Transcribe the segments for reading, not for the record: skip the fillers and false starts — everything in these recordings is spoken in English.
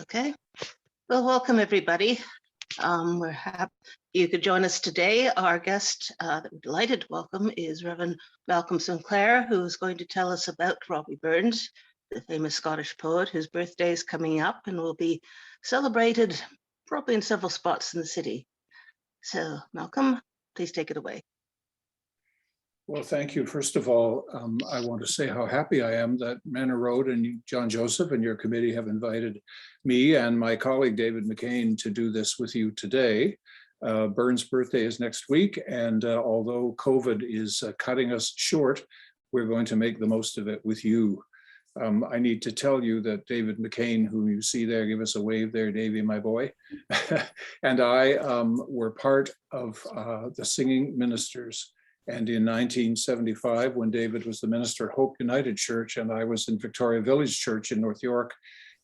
Okay, well, welcome everybody. We're happy you could join us today. Our guest that we're delighted to welcome is Reverend Malcolm Sinclair, who is going to tell us about Robbie Burns, the famous Scottish poet whose birthday is coming up and will be celebrated probably in several spots in the city. So Malcolm, please take it away. Well, thank you. First of all, I want to say how happy I am that Manor Road and John Joseph and your committee have invited me and my colleague David McCain to do this with you today. Burns' birthday is next week, and although COVID is cutting us short, we're going to make the most of it with you. I need to tell you that David McCain, who you see there, give us a wave there, Davey, my boy, and I were part of the singing ministers. And in 1975, when David was the minister at Hope United Church and I was in Victoria Village Church in North York,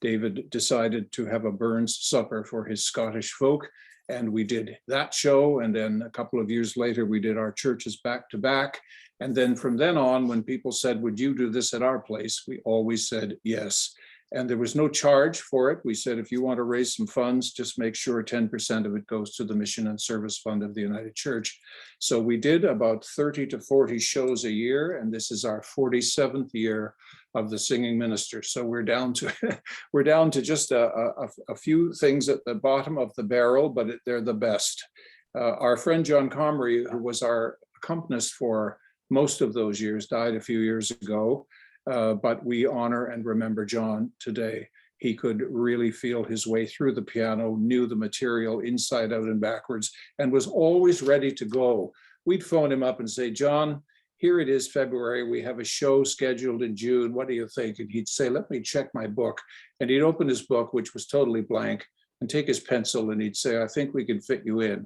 David decided to have a Burns supper for his Scottish folk. And we did that show. And then a couple of years later, we did our churches back to back. And then from then on, when people said, would you do this at our place? We always said yes. And there was no charge for it. We said, if you want to raise some funds, just make sure 10% of it goes to the Mission and Service Fund of the United Church. So we did about 30 to 40 shows a year, and this is our 47th year of the singing minister. So we're down to just a few things at the bottom of the barrel, but they're the best. Our friend John Comrie, who was our accompanist for most of those years, died a few years ago. But we honor and remember John today. He could really feel his way through the piano, knew the material inside out and backwards, and was always ready to go. We'd phone him up and say, John, here it is February, we have a show scheduled in June, what do you think? And he'd say, let me check my book. And he'd open his book, which was totally blank, and take his pencil and he'd say, I think we can fit you in.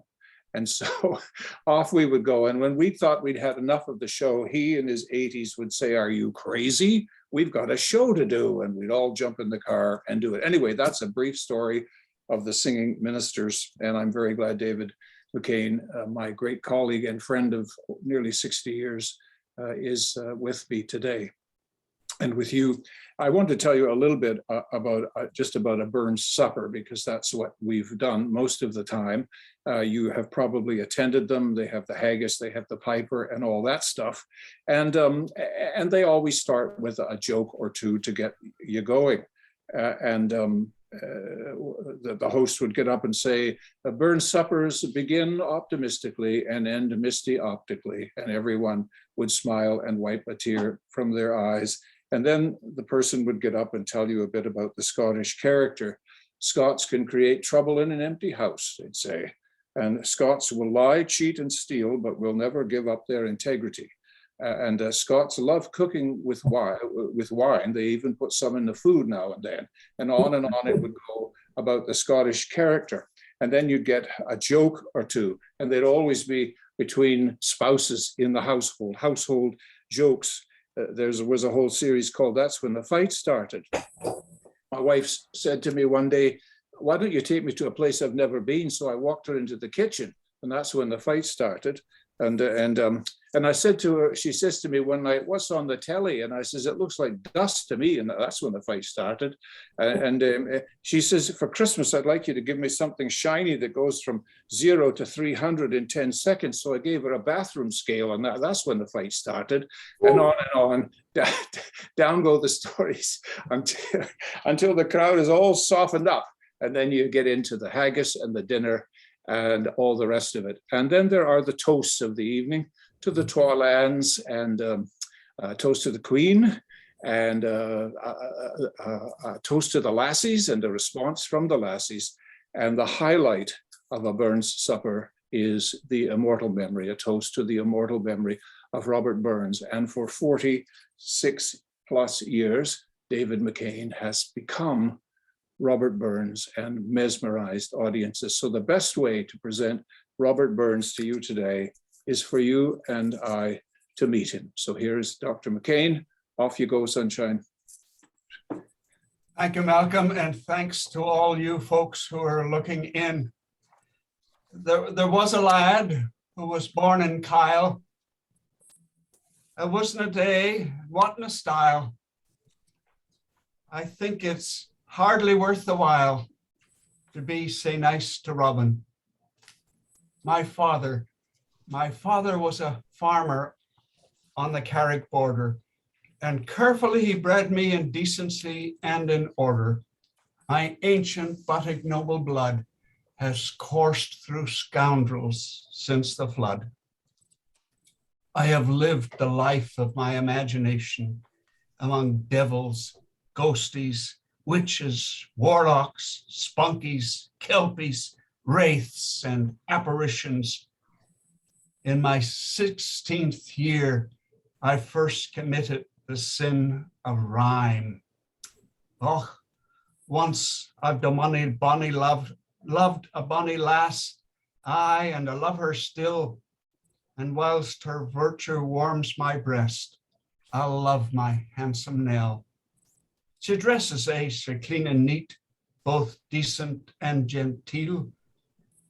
And so off we would go. And when we thought we'd had enough of the show, he in his 80s would say, are you crazy? We've got a show to do. And we'd all jump in the car and do it. Anyway, that's a brief story of the singing ministers. And I'm very glad David McCain, my great colleague and friend of nearly 60 years, is with me today. And with you, I want to tell you a little bit about just about a Burns supper, because that's what we've done most of the time. You have probably attended them. They have the haggis, they have the piper and all that stuff. And they always start with a joke or two to get you going. The host would get up and say, Burns suppers begin optimistically and end misty optically. And everyone would smile and wipe a tear from their eyes. And then the person would get up and tell you a bit about the Scottish character. Scots can create trouble in an empty house, they'd say. And Scots will lie, cheat, and steal, but will never give up their integrity. Scots love cooking with wine. They even put some in the food now and then. And on it would go about the Scottish character. And then you'd get a joke or two. And they'd always be between spouses in the household jokes. There was a whole series called That's When the Fight Started. My wife said to me one day, why don't you take me to a place I've never been? So I walked her into the kitchen, and that's when the fight started. And I said to her, she says to me one night, what's on the telly? And I says, it looks like dust to me. And that's when the fight started. She says, for Christmas, I'd like you to give me something shiny that goes from 0 to 300 in 10 seconds. So I gave her a bathroom scale, and that's when the fight started. And on. Down go the stories until the crowd is all softened up. And then you get into the haggis and the dinner and all the rest of it. And then there are the toasts of the evening to the Twa Lands and toast to the Queen and toast to the lassies and a response from the lassies. And the highlight of a Burns supper is the immortal memory, a toast to the immortal memory of Robert Burns. And for 46 plus years, David McCain has become Robert Burns and mesmerized audiences. So the best way to present Robert Burns to you today is for you and I to meet him. So here's Dr. McCain. Off you go, sunshine. Thank you, Malcolm, and thanks to all you folks who are looking in. There was a lad who was born in Kyle. It wasn't a day, wasn't a style. I think it's hardly worth the while to be say nice to Robin. My father was a farmer on the Carrick border, and carefully he bred me in decency and in order. My ancient but ignoble blood has coursed through scoundrels since the flood. I have lived the life of my imagination among devils, ghosties, witches, warlocks, spunkies, kelpies, wraiths, and apparitions. In my 16th year, I first committed the sin of rhyme. Oh, once I've the money bonny loved a bonny lass, aye, and I love her still. And whilst her virtue warms my breast, I'll love my handsome Nell. She dresses so clean and neat, both decent and genteel.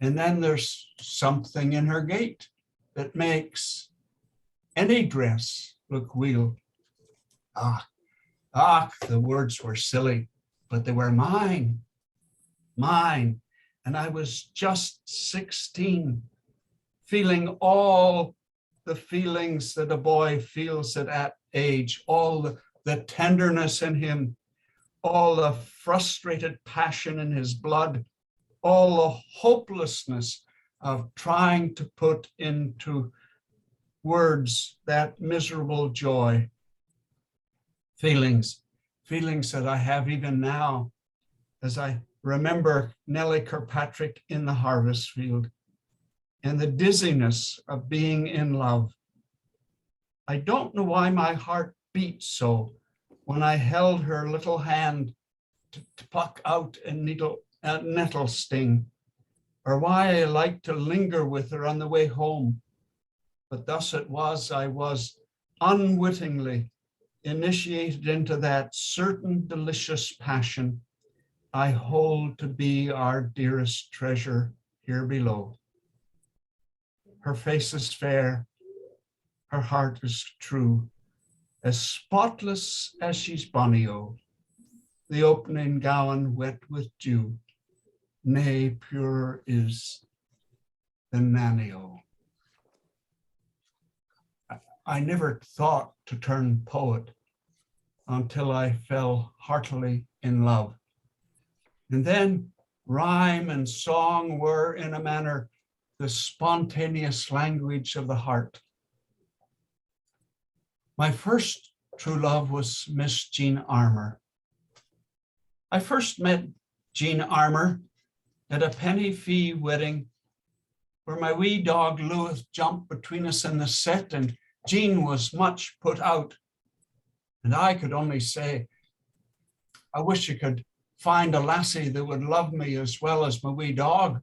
And then there's something in her gait that makes any dress look weel. The words were silly, but they were mine. And I was just 16, feeling all the feelings that a boy feels at that age, all the tenderness in him, all the frustrated passion in his blood, all the hopelessness of trying to put into words that miserable joy. Feelings that I have even now, as I remember Nellie Kirkpatrick in the harvest field, and the dizziness of being in love. I don't know why my heart beat so when I held her little hand to pluck out a nettle sting, or why I liked to linger with her on the way home. But thus it was, I was unwittingly initiated into that certain delicious passion I hold to be our dearest treasure here below. Her face is fair, her heart is true, as spotless as she's bonny o. The opening gown wet with dew, nay, purer is than nanny o. I never thought to turn poet until I fell heartily in love. And then rhyme and song were, in a manner, the spontaneous language of the heart. My first true love was Miss Jean Armour. I first met Jean Armour at a penny fee wedding where my wee dog Louis jumped between us in the set, and Jean was much put out. And I could only say, I wish you could find a lassie that would love me as well as my wee dog.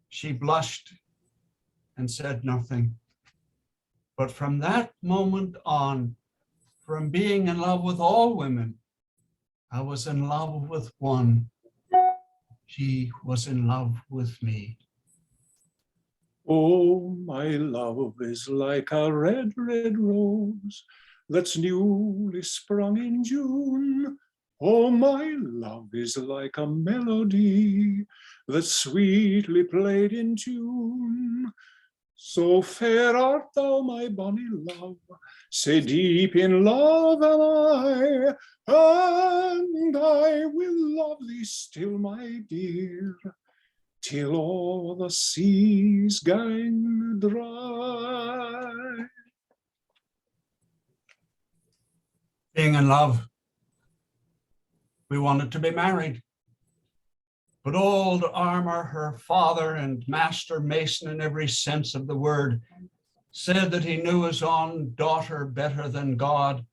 She blushed and said nothing. But from that moment on, from being in love with all women, I was in love with one. She was in love with me. Oh, my love is like a red, red rose that's newly sprung in June. Oh, my love is like a melody that's sweetly played in tune. So fair art thou, my bonny love, say deep in love am I, and I will love thee still, my dear, till all the seas gang dry. Being in love, we wanted to be married. But old Armour, her father and master mason in every sense of the word, said that he knew his own daughter better than God,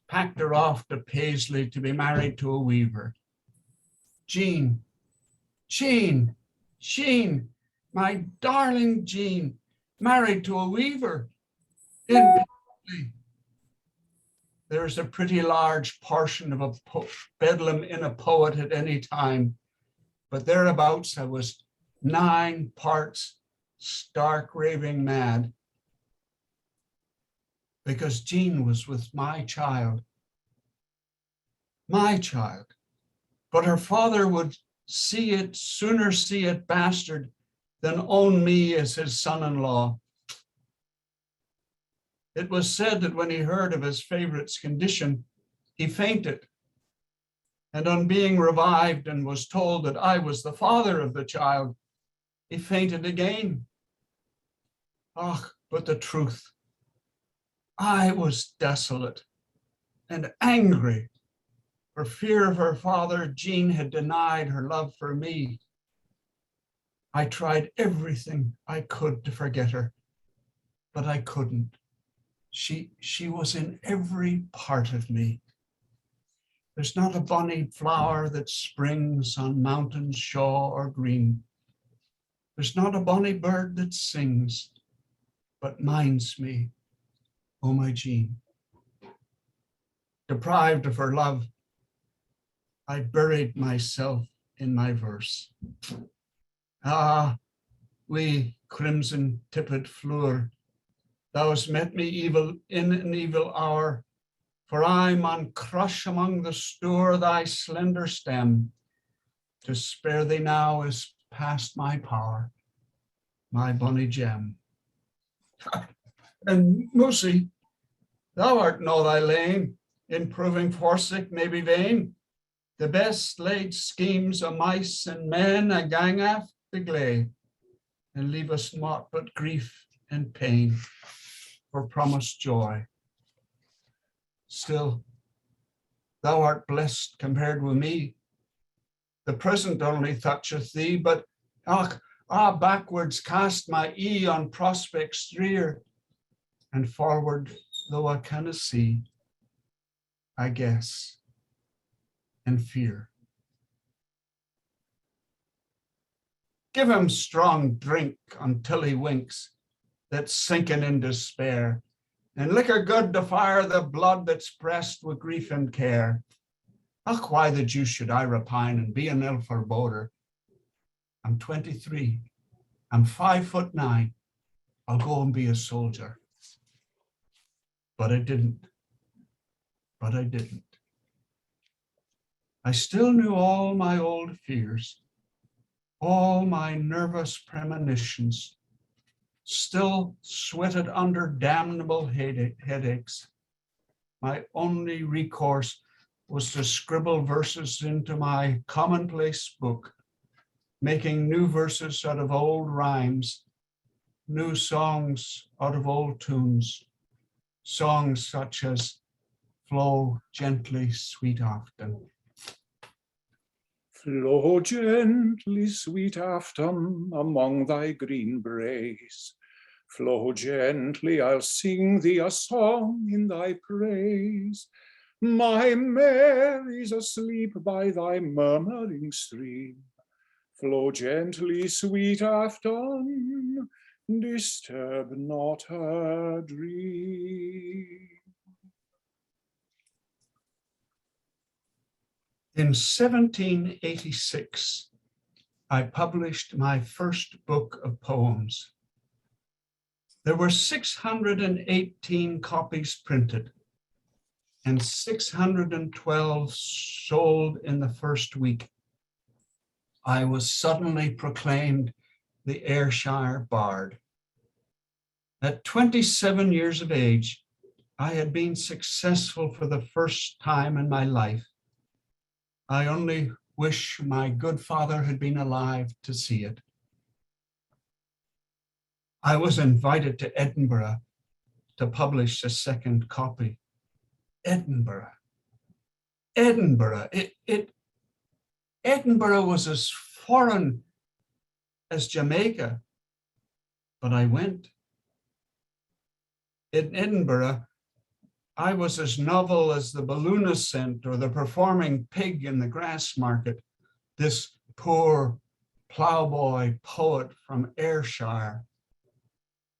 packed her off to Paisley to be married to a weaver. Jean, my darling Jean, married to a weaver in Paisley. There's a pretty large portion of a bedlam in a poet at any time, but thereabouts I was 9 parts stark raving mad, because Jean was with my child. my child. But her father would sooner see it bastard than own me as his son-in-law. It was said that when he heard of his favorite's condition, he fainted. And on being revived and was told that I was the father of the child, he fainted again. Ah, but the truth, I was desolate and angry. For fear of her father, Jean had denied her love for me. I tried everything I could to forget her, but I couldn't. She was in every part of me. There's not a bonny flower that springs on mountain shaw or green. There's not a bonny bird that sings, but minds me, oh my Jean. Deprived of her love, I buried myself in my verse. Ah, wee crimson-tipped flower, thou hast met me evil in an evil hour, for I maun crush among the stour thy slender stem. To spare thee now is past my power, my bonny gem. And Mousy, thou art no thy lane, in proving forsick may be vain. The best laid schemes o' mice and men a gang aft the gley, and leave us naught but grief and pain for promised joy. Still, thou art blessed compared with me. The present only toucheth thee, but backwards cast my ee on prospects drear, and forward, though I canna see, I guess and fear. Give him strong drink until he winks, that's sinking in despair, and liquor good to fire the blood that's pressed with grief and care. Ach, why the deuce should I repine and be an ill forebodder? I'm 23, I'm 5'9", I'll go and be a soldier. But I didn't. I still knew all my old fears, all my nervous premonitions, still sweated under damnable headaches. My only recourse was to scribble verses into my commonplace book, making new verses out of old rhymes, new songs out of old tunes, songs such as Flow Gently, Sweet Afton. Flow gently, sweet Afton, among thy green braes. Flow gently, I'll sing thee a song in thy praise. My Mary's asleep by thy murmuring stream. Flow gently, sweet Afton, disturb not her dream. In 1786, I published my first book of poems. There were 618 copies printed and 612 sold in the first week. I was suddenly proclaimed the Ayrshire Bard. At 27 years of age, I had been successful for the first time in my life. I only wish my good father had been alive to see it. I was invited to Edinburgh to publish a second copy. Edinburgh. Edinburgh was as foreign as Jamaica, but I went. In Edinburgh, I was as novel as the balloonist or the performing pig in the grass market, this poor ploughboy poet from Ayrshire.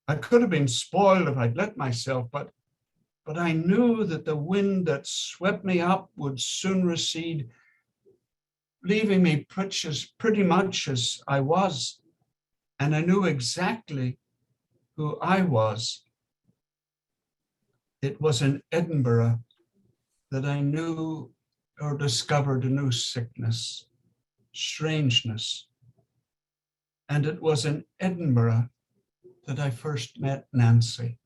I could have been spoiled if I'd let myself, but I knew that the wind that swept me up would soon recede, leaving me pretty much as I was, and I knew exactly who I was. It was in Edinburgh that I knew or discovered a new sickness, strangeness. And it was in Edinburgh that I first met Nancy.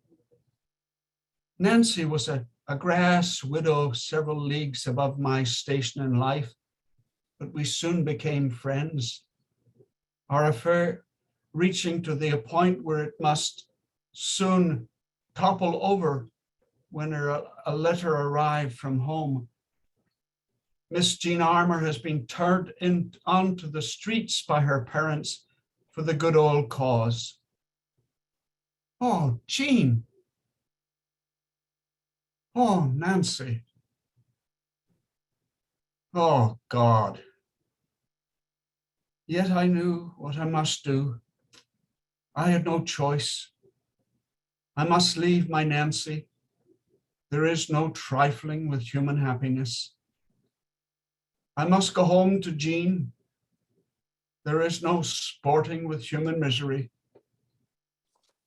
Nancy was a grass widow several leagues above my station in life, but we soon became friends. Our affair reaching to the point where it must soon topple over when a letter arrived from home. Miss Jean Armour has been turned onto the streets by her parents for the good old cause. Oh, Jean. Oh, Nancy. Oh, God. Yet I knew what I must do. I had no choice. I must leave my Nancy. There is no trifling with human happiness. I must go home to Jean. There is no sporting with human misery.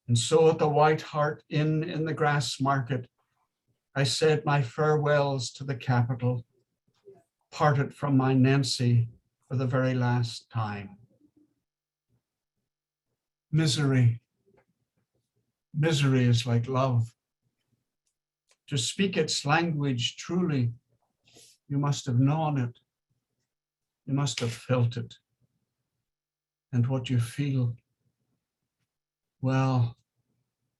And so at the White Hart Inn in the Grass Market, I said my farewells to the capital, parted from my Nancy for the very last time. Misery. Misery is like love. To speak its language truly, you must have known it. You must have felt it. And what you feel, well,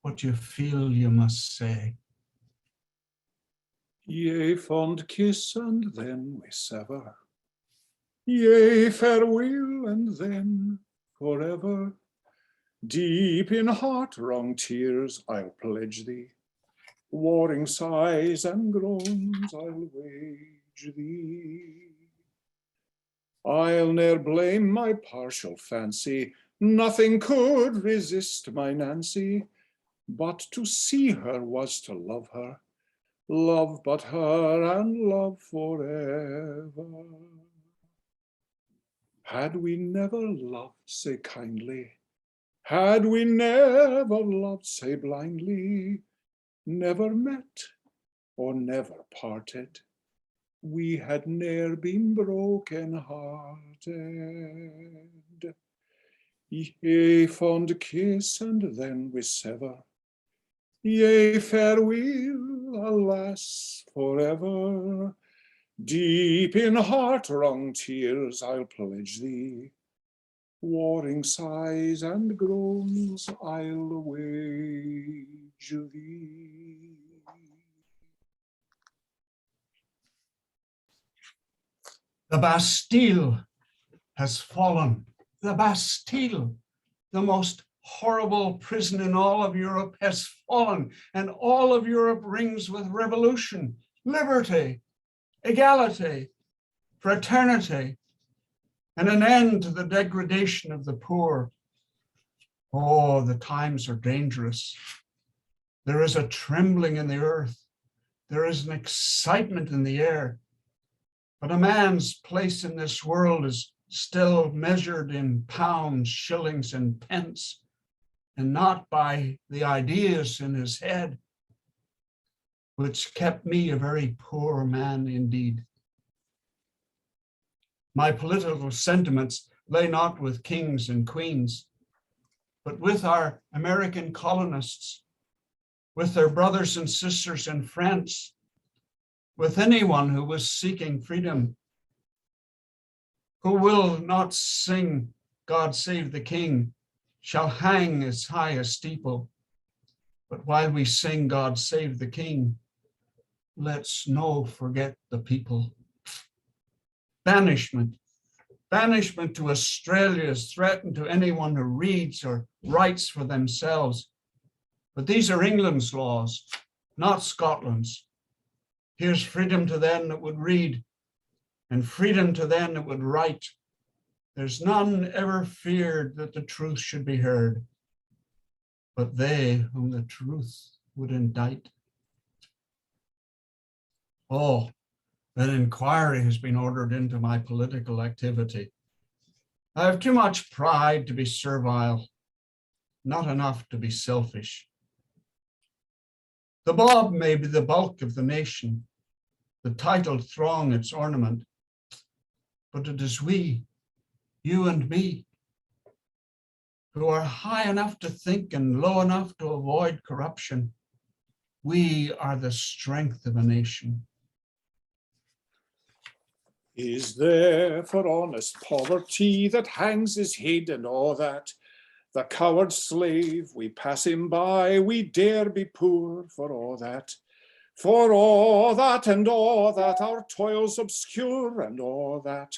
what you feel, you must say. Yea, fond kiss, and then we sever. Yea, farewell, and then forever. Deep in heart-wrung tears I'll pledge thee. Warring sighs and groans I'll wage thee. I'll ne'er blame my partial fancy. Nothing could resist my Nancy. But to see her was to love her. Love but her and love forever. Had we never loved, say kindly, had we never loved, say blindly, never met or never parted, we had ne'er been broken-hearted. Yea, fond kiss, and then we sever. Yea, farewell, alas, forever. Deep in heart-wrung tears I'll pledge thee. Warring sighs and groans I'll wage thee. The Bastille has fallen. The Bastille, the most horrible prison in all of Europe, has fallen, and all of Europe rings with revolution, liberty, equality, fraternity, and an end to the degradation of the poor. Oh, the times are dangerous. There is a trembling in the earth. There is an excitement in the air. But a man's place in this world is still measured in pounds, shillings, and pence, and not by the ideas in his head, which kept me a very poor man indeed. My political sentiments lay not with kings and queens, but with our American colonists, with their brothers and sisters in France, with anyone who was seeking freedom, who will not sing God Save the King, shall hang as high a steeple. But while we sing God Save the King, let's no forget the people. Banishment. Banishment to Australia is threatened to anyone who reads or writes for themselves. But these are England's laws, not Scotland's. Here's freedom to them that would read, and freedom to them that would write. There's none ever feared that the truth should be heard, but they whom the truth would indict. Oh, an inquiry has been ordered into my political activity. I have too much pride to be servile, not enough to be selfish. The mob may be the bulk of the nation, the titled throng its ornament, but it is we, you and me, who are high enough to think and low enough to avoid corruption. We are the strength of a nation. Is there for honest poverty that hangs his head and all that? The coward slave, we pass him by, we dare be poor for all that. For all that and all that, our toils obscure and all that.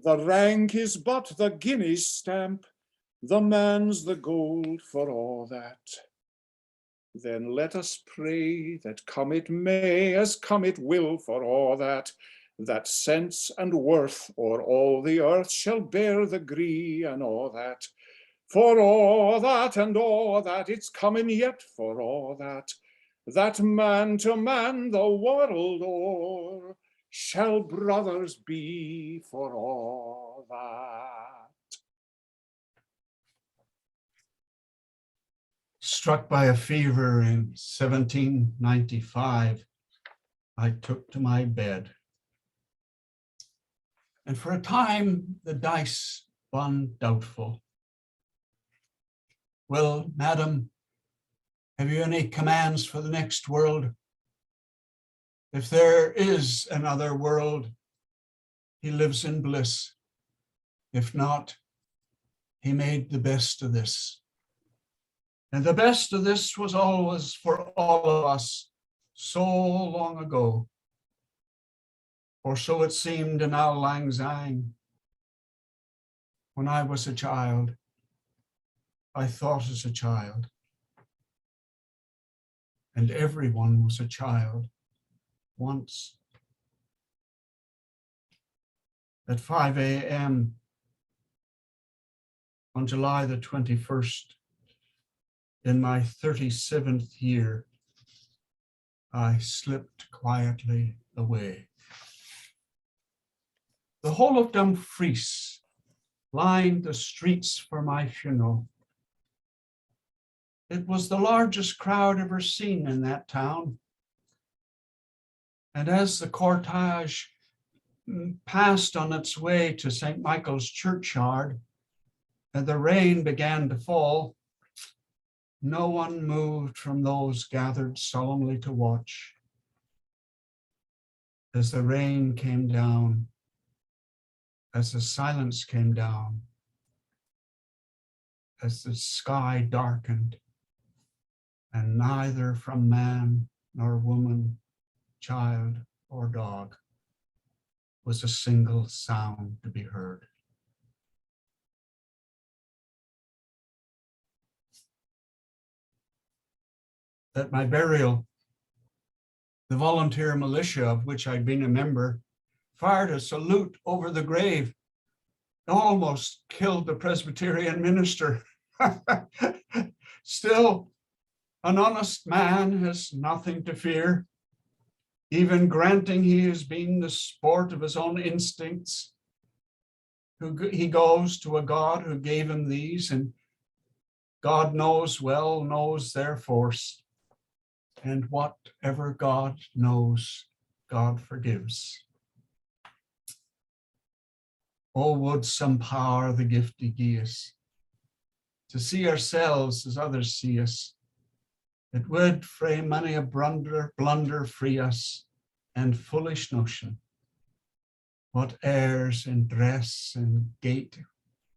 The rank is but the guinea's stamp, the man's the gold for all that. Then let us pray that come it may, as come it will for all that, that sense and worth o'er all the earth shall bear the gree and all that. For all that and all that, it's coming yet for all that, that man to man the world o'er shall brothers be for all that. Struck by a fever in 1795, I took to my bed. And for a time, the dice spun doubtful. Well, madam, have you any commands for the next world? If there is another world, he lives in bliss. If not, he made the best of this. And the best of this was always for all of us so long ago. Or so it seemed in Auld Lang Syne. When I was a child, I thought as a child. And everyone was a child once. At 5 a.m. on July the 21st, in my 37th year, I slipped quietly away. The whole of Dumfries lined the streets for my funeral. It was the largest crowd ever seen in that town. And as the cortege passed on its way to St. Michael's churchyard and the rain began to fall, no one moved from those gathered solemnly to watch. As the rain came down, as the silence came down, as the sky darkened, and neither from man nor woman, child or dog was a single sound to be heard. At my burial, the volunteer militia of which I'd been a member fired a salute over the grave, almost killed the Presbyterian minister. Still, an honest man has nothing to fear, even granting he has been the sport of his own instincts. He goes to a God who gave him these, and God knows their force. And whatever God knows, God forgives. Oh, would some power the gift gie us, to see ourselves as others see us. It would frae many a blunder free us, and foolish notion. What airs and dress and gait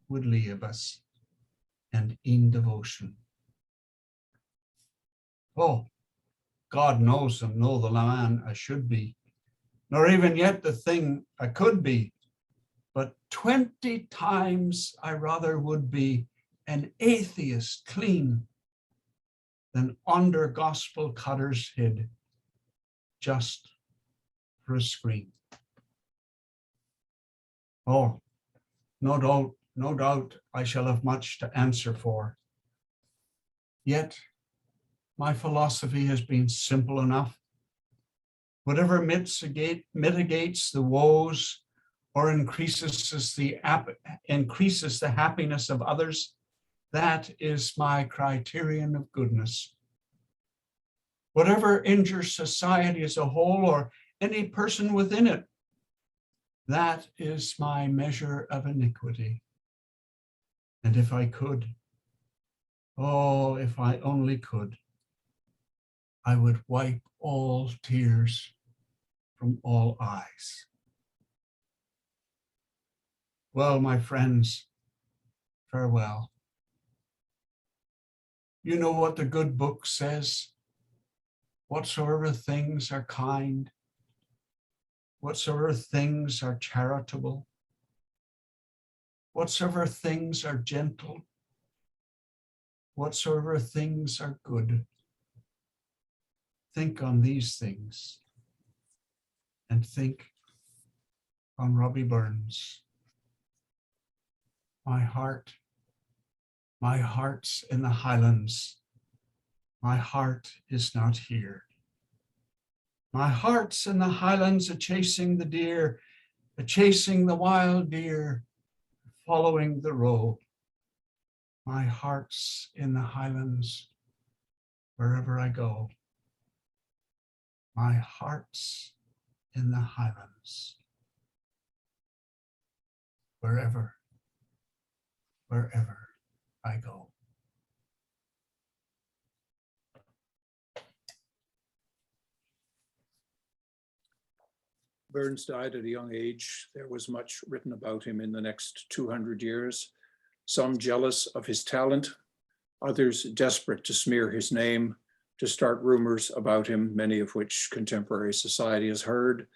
would leave us, and in devotion. Oh, God knows I'm no the man I should be, nor even yet the thing I could be. But 20 times I rather would be an atheist clean than under gospel cutters hid, just for a screen. Oh, no doubt I shall have much to answer for. Yet my philosophy has been simple enough. Whatever mitigates the woes or increases the happiness of others, that is my criterion of goodness. Whatever injures society as a whole or any person within it. That is my measure of iniquity. And if I could, oh, if I only could, I would wipe all tears from all eyes. Well, my friends, farewell. You know what the good book says. Whatsoever things are kind, whatsoever things are charitable, whatsoever things are gentle, whatsoever things are good, think on these things, and think on Robbie Burns. My heart's in the Highlands. My heart is not here. My heart's in the Highlands, a-chasing the deer, a-chasing the wild deer, following the road. My heart's in the Highlands, wherever I go. My heart's in the Highlands, wherever I go. Burns died at a young age. There was much written about him in the next 200 years, some jealous of his talent, others desperate to smear his name, to start rumors about him, many of which contemporary society has heard.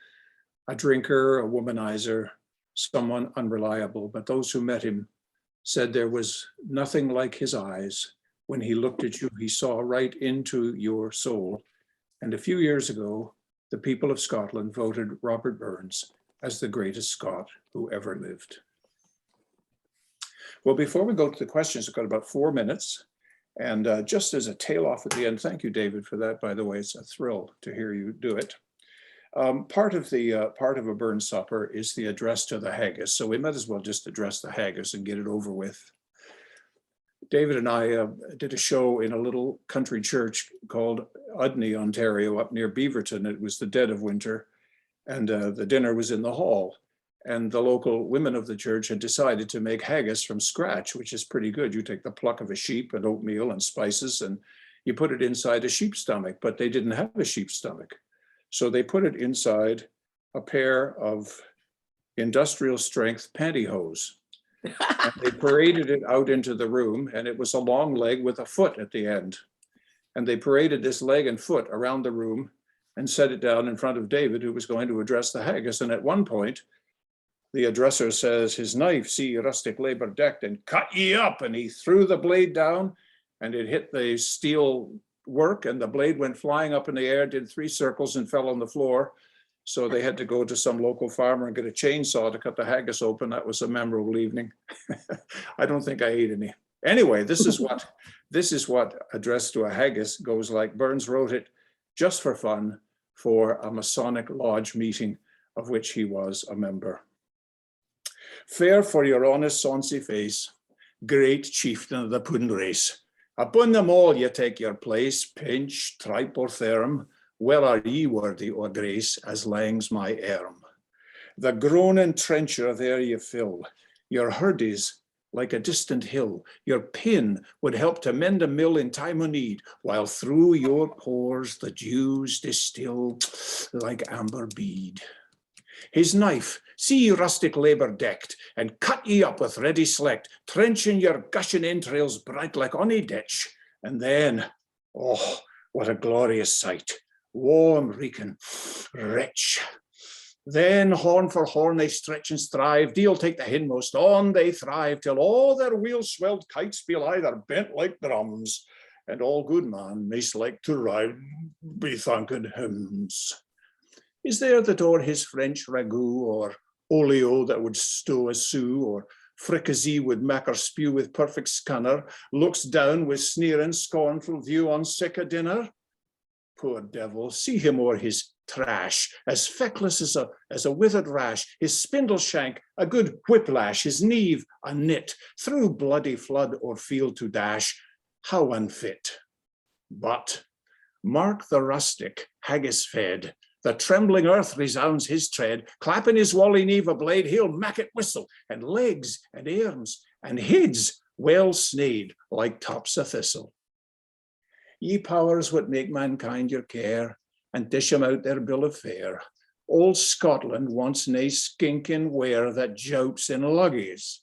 A drinker, a womanizer, someone unreliable, but those who met him said there was nothing like his eyes. When he looked at you, he saw right into your soul. And a few years ago, the people of Scotland voted Robert Burns as the greatest Scot who ever lived. Well, before we go to the questions, I've got about 4 minutes. And just as a tail off at the end, thank you, David, for that, by the way. It's a thrill to hear you do it. Part of a Burns supper is the address to the haggis. So we might as well just address the haggis and get it over with. David and I did a show in a little country church called Udney, Ontario, up near Beaverton. It was the dead of winter, and the dinner was in the hall. And the local women of the church had decided to make haggis from scratch, which is pretty good. You take the pluck of a sheep and oatmeal and spices, and you put it inside a sheep's stomach, but they didn't have a sheep's stomach. So they put it inside a pair of industrial strength pantyhose. And they paraded it out into the room, and it was a long leg with a foot at the end. And they paraded this leg and foot around the room and set it down in front of David, who was going to address the haggis. And at one point, the addresser says, "His knife, see rustic labor decked, and cut ye up." And he threw the blade down, and it hit the steel work, and the blade went flying up in the air, did 3 circles, and fell on the floor. So they had to go to some local farmer and get a chainsaw to cut the haggis open. That was a memorable evening. I don't think I ate any. Anyway, this is what Address to a Haggis goes like. Burns wrote it just for fun for a Masonic Lodge meeting of which he was a member. Fair for your honest sonsy face, great chieftain of the Pund race. Upon them all ye take your place, pinch, tripe or therm. Well are ye worthy o' grace, as langs my erm. The groaning trencher there ye fill, your hurdies like a distant hill. Your pin would help to mend a mill in time of need, while through your pores the dews distill like amber bead. His knife, see rustic labor decked, and cut ye up with ready select, trenching your gushing entrails bright like ony ditch. And then, oh, what a glorious sight, warm, reeking, rich. Then horn for horn they stretch and strive, deal take the hindmost, on they thrive, till all their wheel-swelled kites feel either bent like drums, and all good man mayst like to ride, be thanking hymns. Is there that o'er his French ragout, or olio that would stow a sou, or fricassee would mak or spew with perfect scunner, looks down with sneering scornful view on sic a dinner? Poor devil, see him o'er his trash, as feckless as a withered rash, his spindle shank a good whiplash, his neve a knit, through bloody flood or field to dash. How unfit! But mark the rustic, haggis fed, The trembling earth resounds his tread, clapping his wally neve a blade, he'll mak it whistle, and legs and arms and heads well sneed like tops of thistle. Ye powers what make mankind your care, and dish 'em out their bill of fare. Old Scotland wants nae skinking ware that jaups in luggies,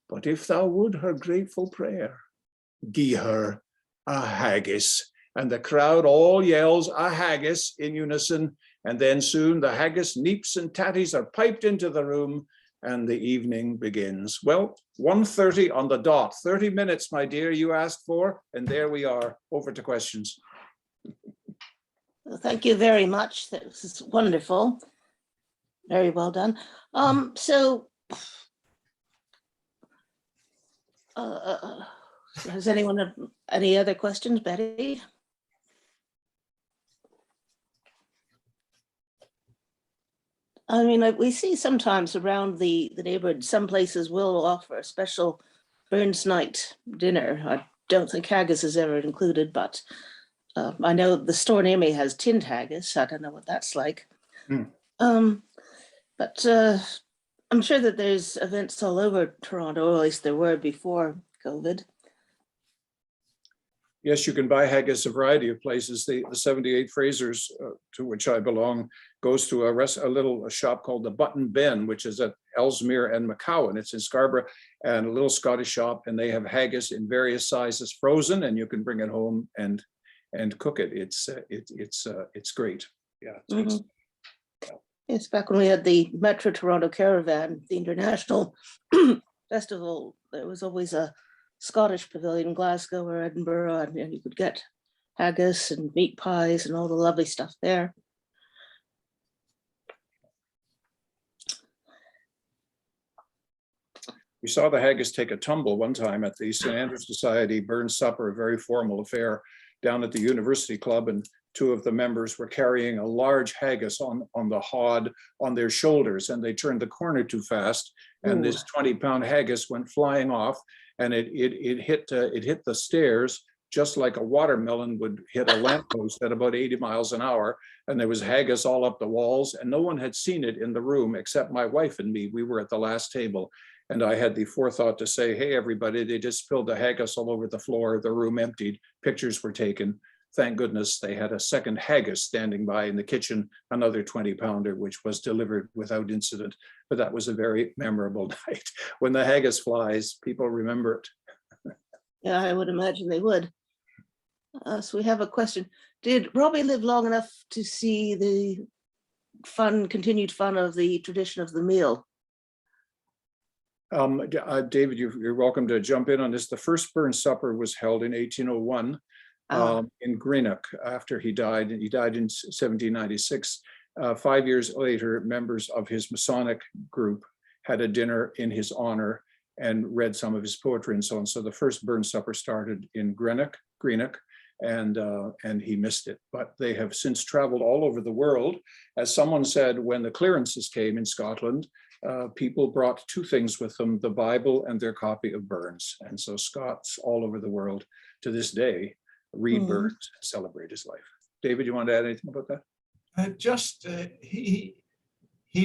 but if thou would her grateful prayer, gie her a haggis. And the crowd all yells a haggis in unison, and then soon the haggis neeps and tatties are piped into the room, and the evening begins. Well, 1:30 on the dot, 30 minutes, my dear, you asked for, and there we are. Over to questions. Well, thank you very much. This is wonderful. Very well done. Has anyone have any other questions, Betty? I mean, we see sometimes around the neighborhood, some places will offer a special Burns night dinner. I don't think haggis is ever included, but I know the store near me has tinned haggis. I don't know what that's like. But I'm sure that there's events all over Toronto, or at least there were before COVID. Yes, you can buy haggis a variety of places. The 78 Frasers, to which I belong, goes to a little shop called the Button Ben, which is at Ellesmere and McCowan. It's in Scarborough, and a little Scottish shop, and they have haggis in various sizes, frozen, and you can bring it home and cook it. It's great. Yeah. Mm-hmm. Yes, back when we had the Metro Toronto Caravan, the international festival, there was always a Scottish pavilion in Glasgow or Edinburgh, and you could get haggis and meat pies and all the lovely stuff there. We saw the haggis take a tumble one time at the St. Andrew Society Burns Supper, a very formal affair down at the University Club, and two of the members were carrying a large haggis on the hod on their shoulders, and they turned the corner too fast, and this 20-pound haggis went flying off, and it hit the stairs just like a watermelon would hit a lamppost at about 80 miles an hour. And there was haggis all up the walls, and no one had seen it in the room except my wife and me. We were at the last table, and I had the forethought to say, hey, everybody, they just spilled the haggis all over the floor. The room emptied. Pictures were taken. Thank goodness they had a second haggis standing by in the kitchen, another 20-pounder, which was delivered without incident. But that was a very memorable night. When the haggis flies, people remember it. Yeah, I would imagine they would. So we have a question. Did Robbie live long enough to see the continued fun of the tradition of the meal? David, you're welcome to jump in on this. The first Burns Supper was held in 1801 in Greenock after he died. He died in 1796. 5 years later, members of his Masonic group had a dinner in his honor and read some of his poetry and so on. So the first Burns Supper started in Greenock, and he missed it. But they have since traveled all over the world. As someone said, when the clearances came in Scotland, people brought two things with them, the Bible and their copy of Burns. And so Scots all over the world to this day read Burns and celebrate his life. David, you want to add anything about that? He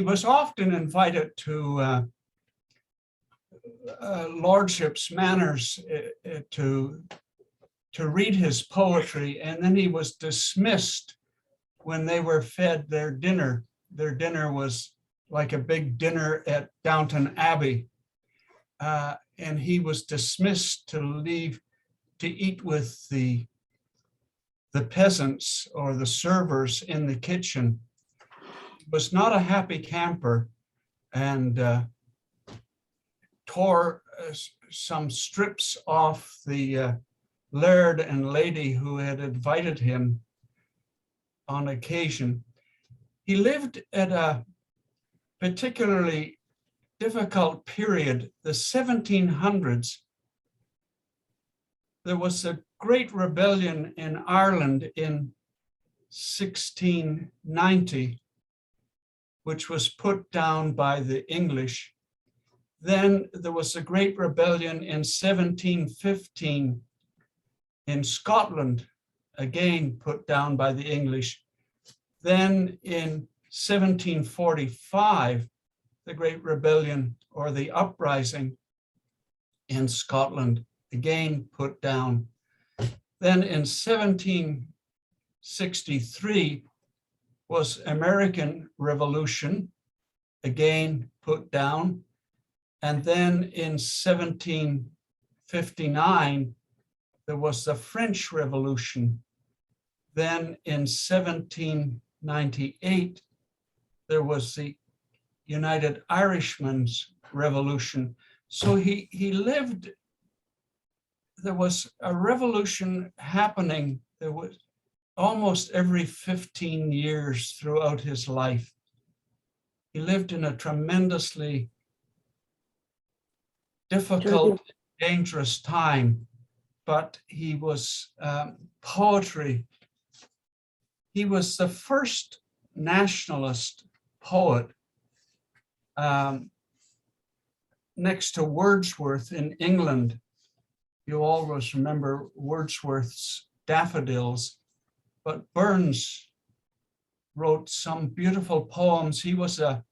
was often invited to lordships' manors to read his poetry, and then he was dismissed when they were fed their dinner. Their dinner was like a big dinner at Downton Abbey, and he was dismissed to leave to eat with the peasants or the servers in the kitchen. He was not a happy camper, and tore some strips off the laird and lady who had invited him on occasion. He lived at a particularly difficult period, the 1700s. There was a great rebellion in Ireland in 1690, which was put down by the English. Then there was a great rebellion in 1715 in Scotland, again put down by the English. Then in 1745, the Great Rebellion or the uprising in Scotland, again put down. Then in 1763 was American Revolution, again put down. And then in 1759, there was the French Revolution. Then in 1798, there was the United Irishmen's Revolution. So he lived, there was a revolution happening. There was almost every 15 years throughout his life. He lived in a tremendously difficult, dangerous time, but he was poetry. He was the first nationalist poet next to Wordsworth in England. You always remember Wordsworth's Daffodils, but Burns wrote some beautiful poems. He was a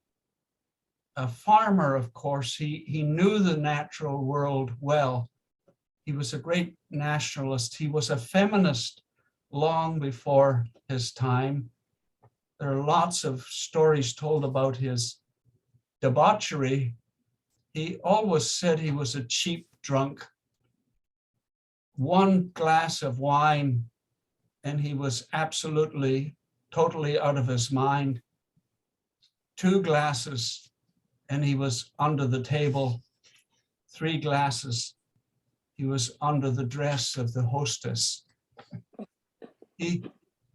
farmer, of course. He knew the natural world well. He was a great nationalist. He was a feminist long before his time. There are lots of stories told about his debauchery. He always said he was a cheap drunk. One glass of wine and he was absolutely, totally out of his mind. 2 glasses and he was under the table. 3 glasses, he was under the dress of the hostess. He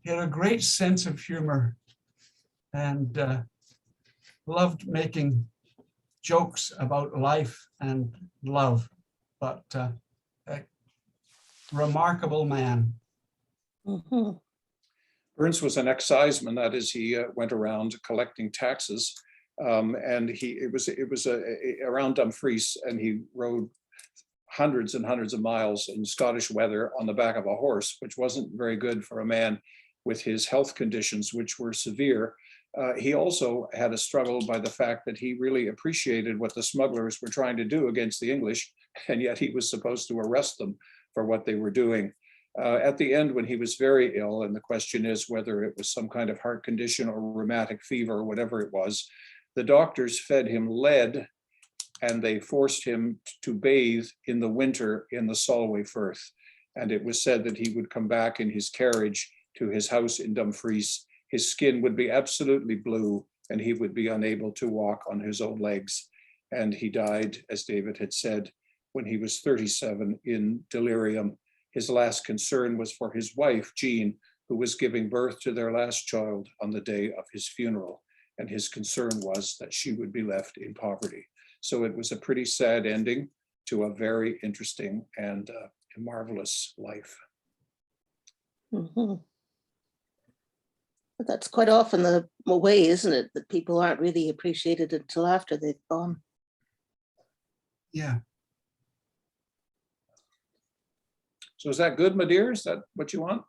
had a great sense of humor and loved making jokes about life and love, but a remarkable man. Mhm. Burns was an exciseman, that is, he went around collecting taxes, and it was around Dumfries, and he rode hundreds and hundreds of miles in Scottish weather on the back of a horse, which wasn't very good for a man with his health conditions, which were severe. He also had a struggle by the fact that he really appreciated what the smugglers were trying to do against the English, and yet he was supposed to arrest them for what they were doing. At the end, when he was very ill, and the question is whether it was some kind of heart condition or rheumatic fever or whatever it was, the doctors fed him lead and they forced him to bathe in the winter in the Solway Firth. And it was said that he would come back in his carriage to his house in Dumfries. His skin would be absolutely blue and he would be unable to walk on his own legs. And he died, as David had said, when he was 37 in delirium. His last concern was for his wife, Jean, who was giving birth to their last child on the day of his funeral. And his concern was that she would be left in poverty. So it was a pretty sad ending to a very interesting and marvelous life. Mhm. But that's quite often the way, isn't it? That people aren't really appreciated until after they've gone. Yeah. So is that good, my dear? Is that what you want?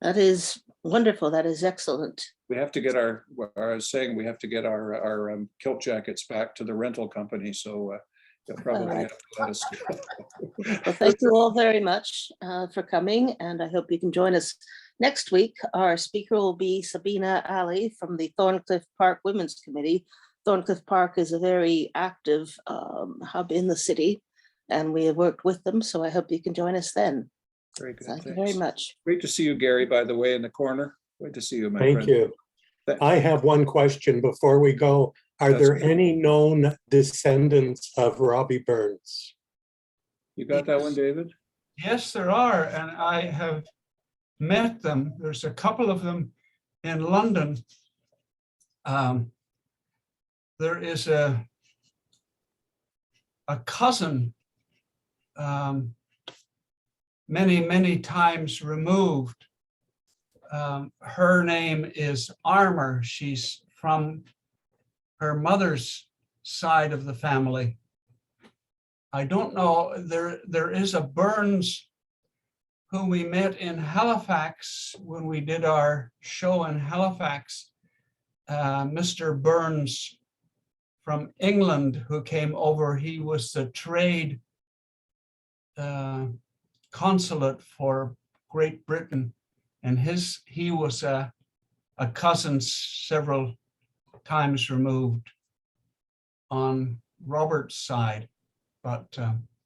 That is wonderful. That is excellent. We have to get I was saying we have to get our kilt jackets back to the rental company. So you'll probably All right. have to let us. Well, thank you all very much for coming, and I hope you can join us next week. Our speaker will be Sabina Ali from the Thorncliffe Park Women's Committee. Thorncliffe Park is a very active hub in the city, and we have worked with them, so I hope you can join us then. Very good. Thank you Thanks. very much. Great to see you, Gary, by the way, in the corner. Great to see you, my friend. Thank you. I have one question before we go. Are That's there good. any known descendants of Robbie Burns? You got that one, David? Yes, there are, and I have met them. There's a couple of them in London. There is a cousin many times removed. Her name is Armour. She's from her mother's side of the family. I don't know, there is a Burns who we met in Halifax when we did our show in Halifax. Mr. Burns from England who came over. He was the trade consulate for Great Britain, and he was a cousin several times removed on Robert's side, but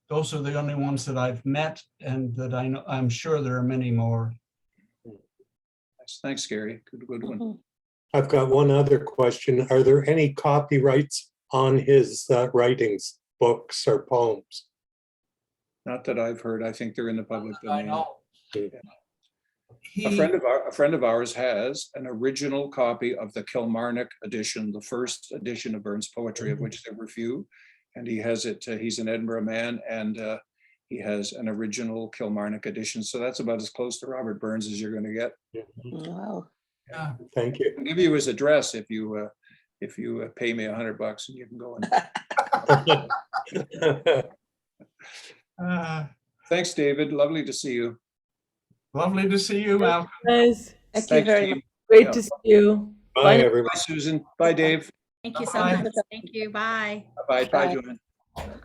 those are the only ones that I've met and that I know. I'm sure there are many more. Thanks, Gary. Good one. I've got one other question. Are there any copyrights on his writings, books or poems? Not that I've heard. I think they're in the public I domain. know. A friend of ours has an original copy of the Kilmarnock edition, the first edition of Burns' poetry, of which there were few. And he has it, he's an Edinburgh man, and he has an original Kilmarnock edition. So that's about as close to Robert Burns as you're going to get. Wow. Yeah. Thank you. I'll give you his address if you pay me $100 and you can go in. Thanks, David. Lovely to see you. Lovely to see you, Malcolm. Guys, Thank you Thanks, very team. much. great Yeah. to see you. Bye, everyone. Bye, Susan. Bye, Dave. Thank you so Bye. much. Thank you. Bye. Bye, Bye. Joanne.